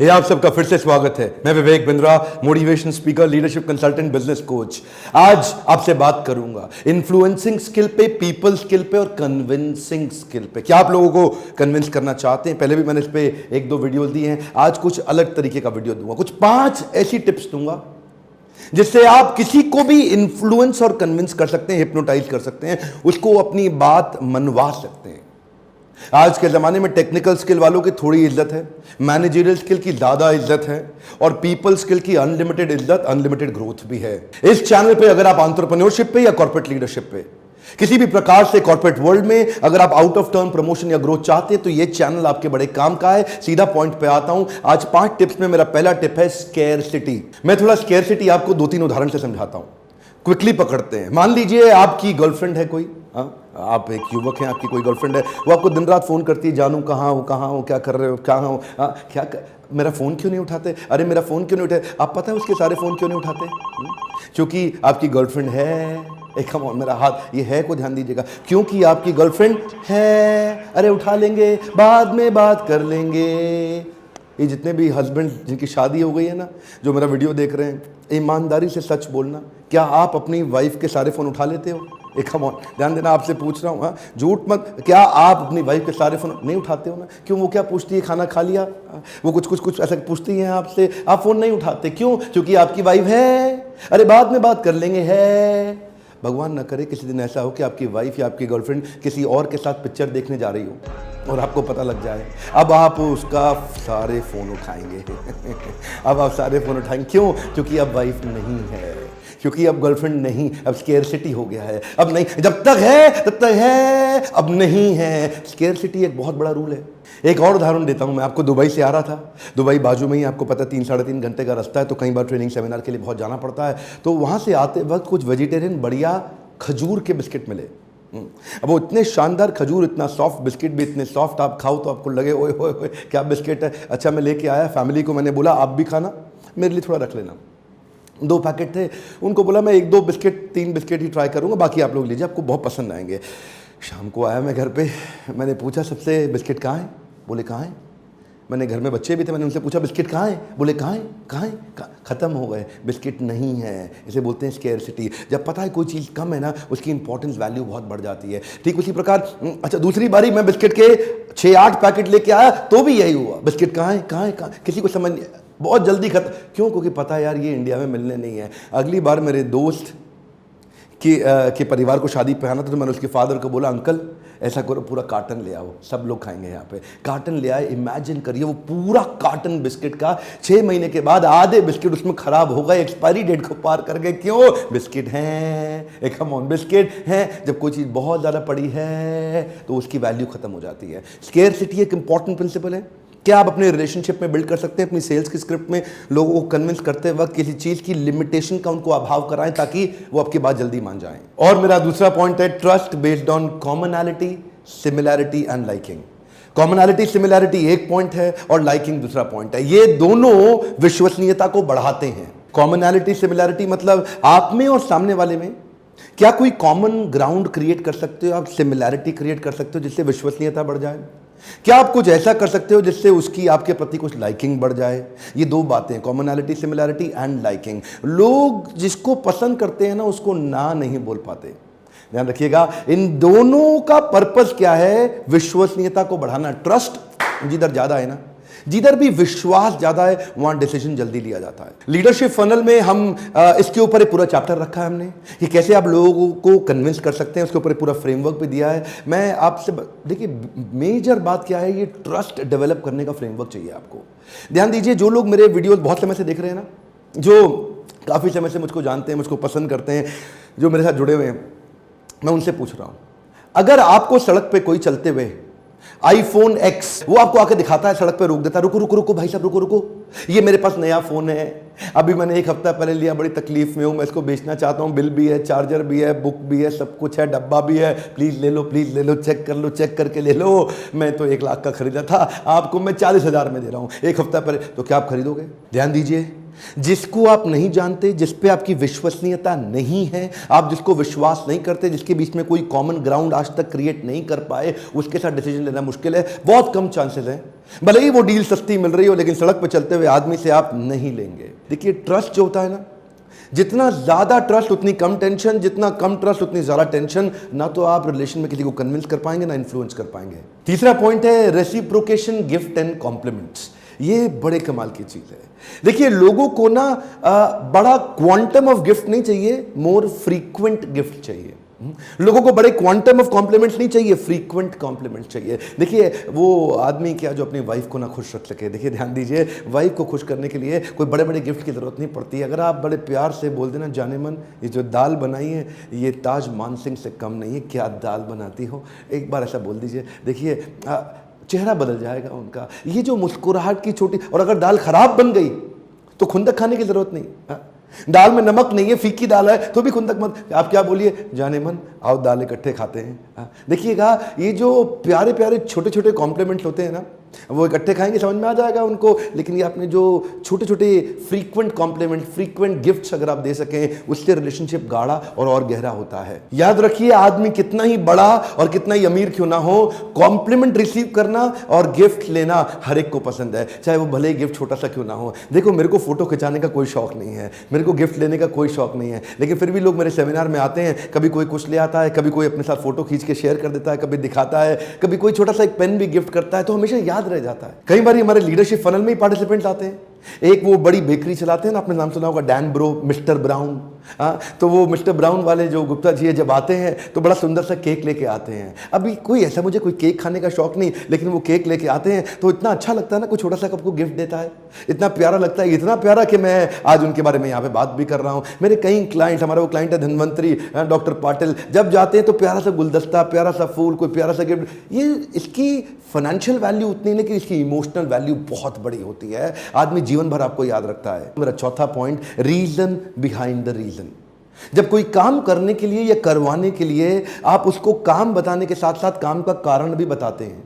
हे आप सबका फिर से स्वागत है। मैं Vivek Bindra, motivation speaker, leadership consultant, business coach. आज आपसे बात करूंगा इन्फ्लुएंसिंग स्किल पे, पीपल स्किल पे और कन्विंसिंग स्किल पे। क्या आप लोगों को कन्विंस करना चाहते हैं? पहले भी मैंने इस पे एक दो वीडियो दिए हैं। आज कुछ अलग तरीके का वीडियो दूंगा, कुछ 5 ऐसी टिप्स दूंगा जिससे आप किसी को भी इन्फ्लुएंस और कन्विंस कर सकते हैं, हिप्नोटाइज कर सकते हैं, उसको अपनी बात मनवा सकते हैं। आज के ज़माने में टेक्निकल स्किल वालों की थोड़ी इज्जत है, मैनेजरियल स्किल की ज़्यादा इज्जत है और पीपल स्किल की अनलिमिटेड इज्जत, अनलिमिटेड ग्रोथ भी है। इस चैनल पे अगर आप एंटरप्रेन्योरशिप पे या कॉर्पोरेट लीडरशिप पे किसी भी प्रकार से कॉर्पोरेट वर्ल्ड में अगर आप आउट ऑफ टर्न प्रमोशन या ग्रोथ चाहते हैं तो ये चैनल आपके बड़े काम का है। सीधा पॉइंट पे आता हूं। आज 5 टिप्स में मेरा पहला टिप है स्केरसिटी। मैं थोड़ा स्केरसिटी आपको 2-3 उदाहरण से समझाता हूं, क्विकली पकड़ते हैं। मान लीजिए आपकी गर्लफ्रेंड है कोई, आप एक युवक हैं, आपकी कोई गर्लफ्रेंड है, वो आपको दिन रात फोन करती है, जानू कहाँ हो, क्या कर रहे हो, कहाँ हो, मेरा फोन क्यों नहीं उठाते, अरे मेरा फोन क्यों नहीं उठाते। आप पता है उसके सारे फोन क्यों नहीं उठाते? क्योंकि आपकी गर्लफ्रेंड है। एक कम ऑन, मेरा हाथ ये है को ध्यान दीजिएगा, क्योंकि आपकी गर्लफ्रेंड है। अरे उठा लेंगे, बाद में बात कर लेंगे। ये जितने भी हस्बैंड जिनकी शादी हो गई है ना, जो मेरा वीडियो देख रहे हैं, ईमानदारी से सच बोलना, क्या आप अपनी वाइफ के सारे फोन उठा लेते हो? एक कम ऑन, ध्यान देना, आपसे पूछ रहा हूँ, हाँ, झूठ मत। क्या आप अपनी वाइफ के सारे फोन नहीं उठाते हो ना? क्यों? वो क्या पूछती है, खाना खा लिया? वो कुछ ऐसा पूछती है आपसे, आप फोन नहीं उठाते क्यों? क्योंकि आपकी वाइफ है। अरे बाद में बात कर लेंगे, है। भगवान न करे किसी दिन ऐसा हो कि आपकी वाइफ या आपकी गर्लफ्रेंड किसी और के साथ पिक्चर देखने जा रही हो और आपको पता लग जाए। अब आप उसका सारे फ़ोन उठाएंगे। अब आप सारे फ़ोन उठाएंगे, क्यों? क्योंकि अब वाइफ नहीं है, क्योंकि अब गर्लफ्रेंड नहीं, अब स्केरसिटी हो गया है। अब नहीं, जब तक है तब तक है, अब नहीं है। स्केरसिटी एक बहुत बड़ा रूल है। एक और उदाहरण देता हूं मैं आपको। दुबई से आ रहा था, दुबई बाजू में ही, आपको पता 3-3.5 घंटे का रास्ता है, तो कई बार ट्रेनिंग सेमिनार के लिए बहुत जाना पड़ता है। तो वहाँ से आते वक्त कुछ वेजिटेरियन बढ़िया खजूर के बिस्किट मिले। अब वो इतने शानदार खजूर, इतना सॉफ्ट बिस्किट भी, इतने सॉफ्ट, आप खाओ तो आपको लगे ओए होए होए क्या बिस्किट है। अच्छा, मैं लेके आया, फैमिली को मैंने बोला आप भी खाना, मेरे लिए थोड़ा रख लेना। 2 पैकेट थे, उनको बोला मैं 1-2 बिस्किट, 3 बिस्किट ही ट्राई करूँगा, बाकी आप लोग लीजिए, आपको बहुत पसंद आएंगे। शाम को आया मैं घर पे, मैंने पूछा सबसे, बिस्किट कहाँ है? बोले कहाँ है? मैंने घर में बच्चे भी थे, मैंने उनसे पूछा बिस्किट कहाँ है? बोले कहाँ है? ख़त्म हो गए, बिस्किट नहीं है। इसे बोलते हैं स्केरसिटी। जब पता है कोई चीज़ कम है ना, उसकी इंपॉर्टेंस, वैल्यू बहुत बढ़ जाती है। ठीक उसी प्रकार, अच्छा, दूसरी बारी मैं बिस्किट के 6-8 पैकेट लेके आया तो भी यही हुआ, बिस्किट कहाँ है, किसी को समझ नहीं, बहुत जल्दी खत्म। क्यों? क्योंकि पता है यार ये इंडिया में मिलने नहीं है। अगली बार मेरे दोस्त के परिवार को शादी पे आना था, तो मैंने उसके फादर को बोला अंकल ऐसा करो, पूरा कार्टन ले आओ, सब लोग खाएंगे यहाँ पे। कार्टन ले आए। इमेजिन करिए वो पूरा कार्टन बिस्किट का, 6 महीने के बाद आधे बिस्किट उसमें खराब हो गए, एक्सपायरी डेट को पार कर गए। क्यों? बिस्किट हैं, एक कमॉन बिस्किट हैं। जब कोई चीज़ बहुत ज़्यादा पड़ी है तो उसकी वैल्यू खत्म हो जाती है। स्केरसिटी एक इंपॉर्टेंट प्रिंसिपल है। क्या आप अपने रिलेशनशिप में बिल्ड कर सकते हैं, अपनी सेल्स की स्क्रिप्ट में लोगों को कन्विंस करते वक्त किसी चीज़ की लिमिटेशन का उनको अभाव कराएं ताकि वो आपकी बात जल्दी मान जाएं। और मेरा दूसरा पॉइंट है trust based on commonality, similarity and liking. Commonality, similarity एक पॉइंट है और लाइकिंग दूसरा पॉइंट है। ये दोनों विश्वसनीयता को बढ़ाते हैं। कॉमनैलिटी, सिमिलैरिटी मतलब आप में और सामने वाले में क्या कोई कॉमन ग्राउंड क्रिएट कर सकते हो, आप सिमिलैरिटी क्रिएट कर सकते हो जिससे विश्वसनीयता बढ़ जाए। क्या आप कुछ ऐसा कर सकते हो जिससे उसकी आपके प्रति कुछ लाइकिंग बढ़ जाए। ये 2 बातें, कॉमनैलिटी, सिमिलैरिटी एंड लाइकिंग। लोग जिसको पसंद करते हैं ना, उसको ना नहीं बोल पाते। ध्यान रखिएगा, इन दोनों का पर्पस क्या है? विश्वसनीयता को बढ़ाना। ट्रस्ट जिधर ज्यादा है ना, जिधर भी विश्वास ज्यादा है, वहां डिसीजन जल्दी लिया जाता है। लीडरशिप फनल में हम इसके ऊपर एक पूरा चैप्टर रखा है हमने कि कैसे आप लोगों को कन्विंस कर सकते हैं, उसके ऊपर पूरा फ्रेमवर्क भी दिया है। मैं आपसे देखिए, मेजर बात क्या है, ये ट्रस्ट डेवलप करने का फ्रेमवर्क चाहिए आपको। ध्यान दीजिए, जो लोग मेरे वीडियोस बहुत समय से देख रहे हैं ना, जो काफ़ी समय से मुझको जानते हैं, मुझको पसंद करते हैं, जो मेरे साथ जुड़े हुए हैं, मैं उनसे पूछ रहा हूँ, अगर आपको सड़क पे कोई चलते हुए iPhone X वो आपको आके दिखाता है, सड़क पे रोक देता है, रुको रुको रुको भाई साहब, रुको रुको, ये मेरे पास नया फ़ोन है, अभी मैंने 1 हफ्ता पहले लिया, बड़ी तकलीफ में हूँ, मैं इसको बेचना चाहता हूँ, बिल भी है, चार्जर भी है, बुक भी है, सब कुछ है, डब्बा भी है, प्लीज़ ले लो, चेक कर लो, चेक करके ले लो। मैं तो 1 लाख का खरीदा था, आपको मैं 40,000 में दे रहा हूँ, 1 हफ्ता पहले, तो क्या आप खरीदोगे? ध्यान दीजिए, जिसको आप नहीं जानते, जिस पे आपकी विश्वसनीयता नहीं है, आप जिसको विश्वास नहीं करते, जिसके बीच में कोई कॉमन ग्राउंड आज तक क्रिएट नहीं कर पाए, उसके साथ डिसीजन लेना मुश्किल है। बहुत कम चांसेस हैं, भले ही वो डील सस्ती मिल रही हो, लेकिन सड़क पर चलते हुए आदमी से आप नहीं लेंगे। देखिए, ट्रस्ट जो होता है ना, जितना ज्यादा ट्रस्ट उतनी कम टेंशन, जितना कम ट्रस्ट उतनी ज्यादा टेंशन। ना तो आप रिलेशन में किसी को कन्विंस कर पाएंगे, ना इन्फ्लुएंस कर पाएंगे। तीसरा पॉइंट है रेसिप्रोकेशन, गिफ्ट एंड कॉम्प्लीमेंट्स। ये बड़े कमाल की चीज है। देखिए, लोगों को ना बड़ा क्वांटम ऑफ गिफ्ट नहीं चाहिए, मोर फ्रीक्वेंट गिफ्ट चाहिए। लोगों को बड़े क्वांटम ऑफ कॉम्प्लीमेंट्स नहीं चाहिए, फ्रीक्वेंट कॉम्प्लीमेंट्स चाहिए। देखिए, वो आदमी क्या जो अपनी वाइफ को ना खुश रख सके, देखिए ध्यान दीजिए, वाइफ को खुश करने के लिए कोई बड़े बड़े गिफ्ट की जरूरत नहीं पड़ती है। अगर आप बड़े प्यार से बोल देना, जाने मन ये जो दाल बनाई है ये ताज मानसिंह से कम नहीं है, क्या दाल बनाती हो, एक बार ऐसा बोल दीजिए, देखिए चेहरा बदल जाएगा उनका। ये जो मुस्कुराहट की छोटी, और अगर दाल खराब बन गई तो खुंदक खाने की जरूरत नहीं। दाल में नमक नहीं है, फीकी दाल है, तो भी खुंदक मत। आप क्या बोलिए, जाने मन आओ दाल इकट्ठे खाते हैं। देखिएगा, ये जो प्यारे प्यारे छोटे छोटे कॉम्प्लीमेंट्स होते हैं ना, वो इकट्ठे खाएंगे समझ में आ जाएगा उनको, लेकिन ये आपने जो छोटे छोटे फ्रीक्वेंट कॉम्प्लीमेंट, फ्रीक्वेंट गिफ्ट्स अगर आप दे सकें, उससे रिलेशनशिप गाढ़ा और गहरा होता है। याद रखिए, आदमी कितना ही बड़ा और कितना ही अमीर क्यों ना हो, कॉम्प्लीमेंट रिसीव करना और गिफ्ट लेना हर एक को पसंद है, चाहे वो भले ही गिफ्ट छोटा सा क्यों ना हो। देखो, मेरे को फोटो खिंचाने का कोई शौक नहीं है, मेरे को गिफ्ट लेने का कोई शौक नहीं है, लेकिन फिर भी लोग मेरे सेमिनार में आते हैं, कभी कोई कुछ ले आता है, कभी कोई अपने साथ फोटो खींच के शेयर कर देता है, कभी दिखाता है, कभी कोई छोटा सा एक पेन भी गिफ्ट करता है, तो हमेशा याद रह जाता है। कई बार हमारे लीडरशिप फनल में ही पार्टिसिपेंट्स आते हैं। एक वो बड़ी बेकरी चलाते हैं ना, आपने नाम सुना होगा, डैन ब्रो, मिस्टर ब्राउन। तो वो मिस्टर ब्राउन वाले जो गुप्ता जी जब आते हैं तो बड़ा सुंदर सा केक लेके आते हैं। अभी कोई ऐसा, मुझे कोई केक खाने का शौक नहीं, लेकिन वो केक लेके आते हैं तो इतना अच्छा लगता है ना, कोई छोटा सा आपको गिफ्ट देता है, इतना प्यारा लगता है, इतना प्यारा कि मैं आज उनके बारे में यहाँ पे बात भी कर रहा हूँ। मेरे कई क्लाइंट, हमारा वो क्लाइंट है धनवंतरी डॉक्टर पाटिल, जब जाते हैं तो प्यारा सा गुलदस्ता, प्यारा सा फूल, कोई प्यारा सा गिफ्ट। ये इसकी फाइनेंशियल वैल्यू उतनी नहीं, लेकिन इसकी इमोशनल वैल्यू बहुत बड़ी होती है। आदमी जीवन भर आपको याद रखता है। मेरा चौथा point, reason behind the reason. जब कोई काम करने के लिए या करवाने के लिए आप उसको काम बताने के साथ साथ काम का कारण भी बताते हैं,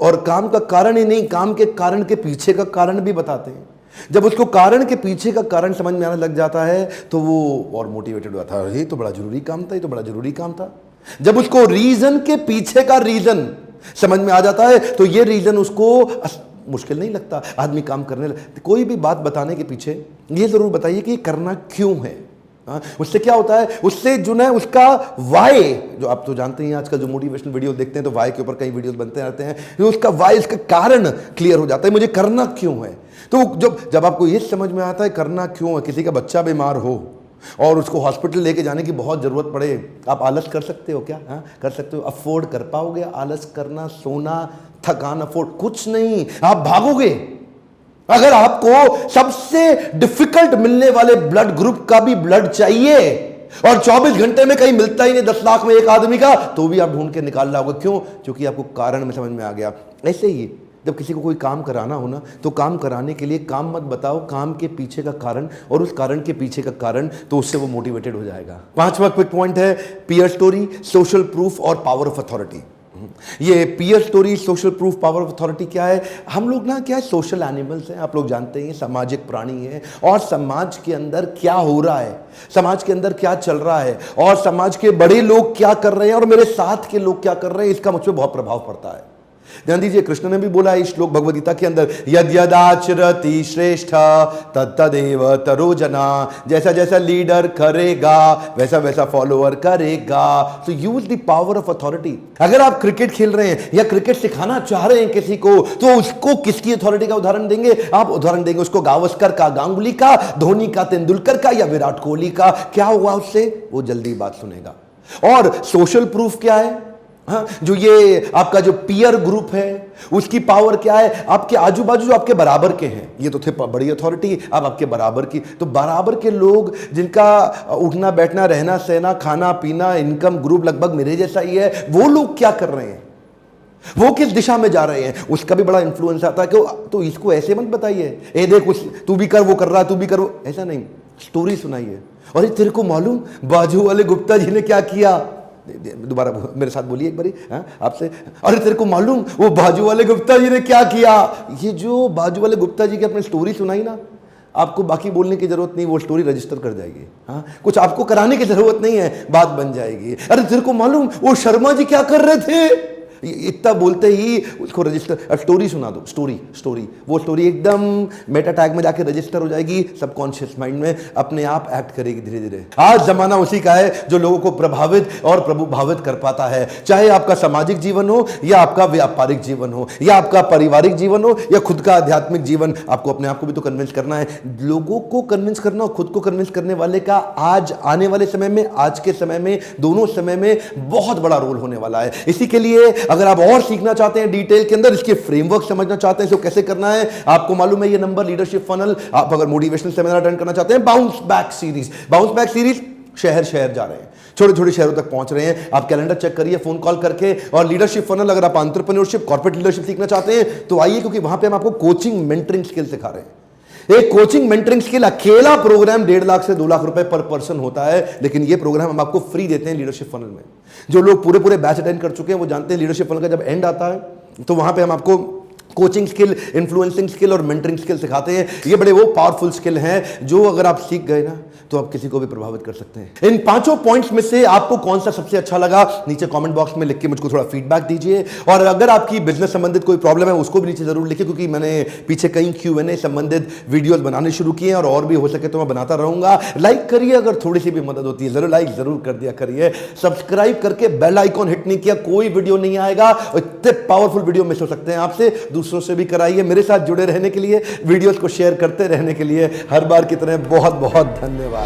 और काम का कारण ही नहीं, काम के कारण के पीछे का कारण भी बताते हैं। जब उसको कारण के पीछे का कारण समझ में आने लग जाता है तो वो और मोटिवेटेड हुआ था, ये तो बड़ा जरूरी काम था, ये तो बड़ा जरूरी काम था। जब उसको रीजन के पीछे का रीजन समझ में आ जाता है तो ये रीजन उसको मुश्किल नहीं लगता, आदमी काम करने लगता। कोई भी बात बताने के पीछे ये जरूर बताइए कि करना क्यों है। उससे क्या होता है, उससे जो है उसका वाई, जो आप तो जानते हैं आजकल जो मोटिवेशनल वीडियो देखते हैं तो वाई के ऊपर कई वीडियोस बनते रहते हैं, तो उसका वाई, उसका कारण क्लियर हो जाता है, मुझे करना क्यों है। तो जब आपको ये समझ में आता है करना क्यों है, किसी का बच्चा बीमार हो और उसको हॉस्पिटल लेके जाने की बहुत जरूरत पड़े, आप आलस कर सकते हो क्या? कर सकते हो? अफोर्ड कर पाओगे आलस करना, सोना, थकान अफोर्ड? कुछ नहीं, आप भागोगे। अगर आपको सबसे डिफिकल्ट मिलने वाले ब्लड ग्रुप का भी ब्लड चाहिए और 24 घंटे में कहीं मिलता ही नहीं, 10 लाख में एक आदमी का, तो भी आप ढूंढ के निकाल लाओगे। क्यों? क्योंकि आपको कारण में समझ में आ गया। ऐसे ही जब किसी को कोई काम कराना हो ना, तो काम कराने के लिए काम मत बताओ, काम के पीछे का कारण और उस कारण के पीछे का कारण, तो उससे वो मोटिवेटेड हो जाएगा। पांचवा क्विक पॉइंट है पीयर स्टोरी, सोशल प्रूफ और पावर ऑफ अथॉरिटी। ये peer story, social proof, power of authority क्या है? हम लोग ना क्या है, सोशल एनिमल्स हैं, आप लोग जानते हैं, सामाजिक प्राणी हैं, और समाज के अंदर क्या हो रहा है, समाज के अंदर क्या चल रहा है, और समाज के बड़े लोग क्या कर रहे हैं और मेरे साथ के लोग क्या कर रहे हैं, इसका मुझ पर बहुत प्रभाव पड़ता है। ध्यान दीजिए, कृष्ण ने भी बोला है इस श्लोक भगवद गीता के अंदर, यद यदाचरति श्रेष्ठ तत्तदेव तरोजना। जैसा जैसा लीडर करेगा वैसा वैसा फॉलोअर करेगा। तो use the power of authority. अगर आप क्रिकेट खेल रहे हैं या क्रिकेट सिखाना चाह रहे हैं किसी को, तो उसको किसकी अथॉरिटी का उदाहरण देंगे? आप उदाहरण देंगे उसको गावस्कर का, गांगुली का, धोनी का, तेंदुलकर का, या विराट कोहली का। क्या हुआ उससे? वो जल्दी बात सुनेगा। और सोशल प्रूफ क्या है? जो ये आपका जो पीयर ग्रुप है उसकी पावर क्या है? आपके आजू बाजू जो आपके बराबर के हैं, ये तो थे बड़ी अथॉरिटी, अब आपके बराबर की, तो बराबर के लोग जिनका उठना बैठना रहना सहना खाना पीना इनकम ग्रुप लगभग मेरे जैसा ही है, वो लोग क्या कर रहे हैं, वो किस दिशा में जा रहे हैं, उसका भी बड़ा इंफ्लुएंस आता है। कि तो इसको ऐसे मत बताइए, ए देख तू भी कर, वो कर रहा है, तू भी कर, वो ऐसा नहीं, स्टोरी सुनाइए। और तेरे को मालूम बाजू वाले गुप्ता जी ने क्या किया? दोबारा मेरे साथ बोलिए एक बारी आपसे। अरे तेरे को मालूम वो बाजू वाले गुप्ता जी ने क्या किया? ये जो बाजू वाले गुप्ता जी की अपनी स्टोरी सुनाई ना, आपको बाकी बोलने की जरूरत नहीं, वो स्टोरी रजिस्टर कर जाएगी। हाँ, कुछ आपको कराने की जरूरत नहीं है, बात बन जाएगी। अरे तेरे को मालूम वो शर्मा जी क्या कर रहे थे, इतना बोलते ही उसको रजिस्टर, स्टोरी सुना दो, स्टोरी वो स्टोरी एकदम मेटा टैग में जाके रजिस्टर हो जाएगी, सबकॉन्शियस माइंड में अपने आप एक्ट करेगी धीरे धीरे। आज जमाना उसी का है जो लोगों को प्रभावित और प्रभुभावित कर पाता है, चाहे आपका सामाजिक जीवन हो या आपका व्यापारिक जीवन हो या आपका पारिवारिक जीवन हो या खुद का आध्यात्मिक जीवन। आपको अपने आप को भी तो कन्विंस करना है, लोगों को कन्विंस करना और खुद को कन्विंस करने वाले का आज आने वाले समय में, आज के समय में, दोनों समय में बहुत बड़ा रोल होने वाला है। इसी के लिए अगर आप और सीखना चाहते हैं डिटेल के अंदर, इसके फ्रेमवर्क समझना चाहते हैं, इसको कैसे करना है, आपको मालूम है ये नंबर लीडरशिप फनल। आप अगर मोटिवेशनल सेमिनार अटेंड करना चाहते हैं, बाउंस बैक सीरीज शहर शहर जा रहे हैं, छोटे छोटे शहरों तक पहुंच रहे हैं। आप कैलेंडर चेक करिए फोन कॉल करके। और लीडरशिप फनल अगर आप एंटरप्रेन्योरशिप, कॉर्पोरेट लीडरशिप सीखना चाहते हैं तो आइए, क्योंकि वहां पे हम आपको कोचिंग मेंटरिंग स्किल सिखा रहे हैं। एक कोचिंग मेंटरिंग स्किल अकेला प्रोग्राम 1.5 लाख से 2 लाख रुपए पर पर्सन होता है, लेकिन ये प्रोग्राम हम आपको फ्री देते हैं लीडरशिप फनल में। जो लोग पूरे बैच अटेंड कर चुके हैं वो जानते हैं लीडरशिप फनल का जब एंड आता है तो वहां पे हम आपको कोचिंग स्किल, इन्फ्लुएंसिंग स्किल और मेंटरिंग स्किल सिखाते हैं। ये बड़े वो पावरफुल स्किल हैं जो अगर आप सीख गए ना तो आप किसी को भी प्रभावित कर सकते हैं। इन 5 पॉइंट्स में से आपको कौन सा सबसे अच्छा लगा, नीचे कमेंट बॉक्स में लिख के मुझको थोड़ा फीडबैक दीजिए। और अगर आपकी बिजनेस संबंधित कोई प्रॉब्लम है उसको भी नीचे जरूर लिखिए, क्योंकि मैंने पीछे कई Q&A संबंधित वीडियोस बनाने शुरू किए हैं और भी हो सके तो मैं बनाता रहूंगा। लाइक करिए, अगर थोड़ी सी भी मदद होती है जरूर लाइक जरूर कर दिया करिए। सब्सक्राइब करके बेल आइकॉन हिट नहीं किया, कोई वीडियो नहीं आएगा। इतने पावरफुल वीडियो मिस हो सकते हैं आपसे, दूसरों से भी कराइए। मेरे साथ जुड़े रहने के लिए, वीडियोस को शेयर करते रहने के लिए हर बार की तरह बहुत बहुत धन्यवाद।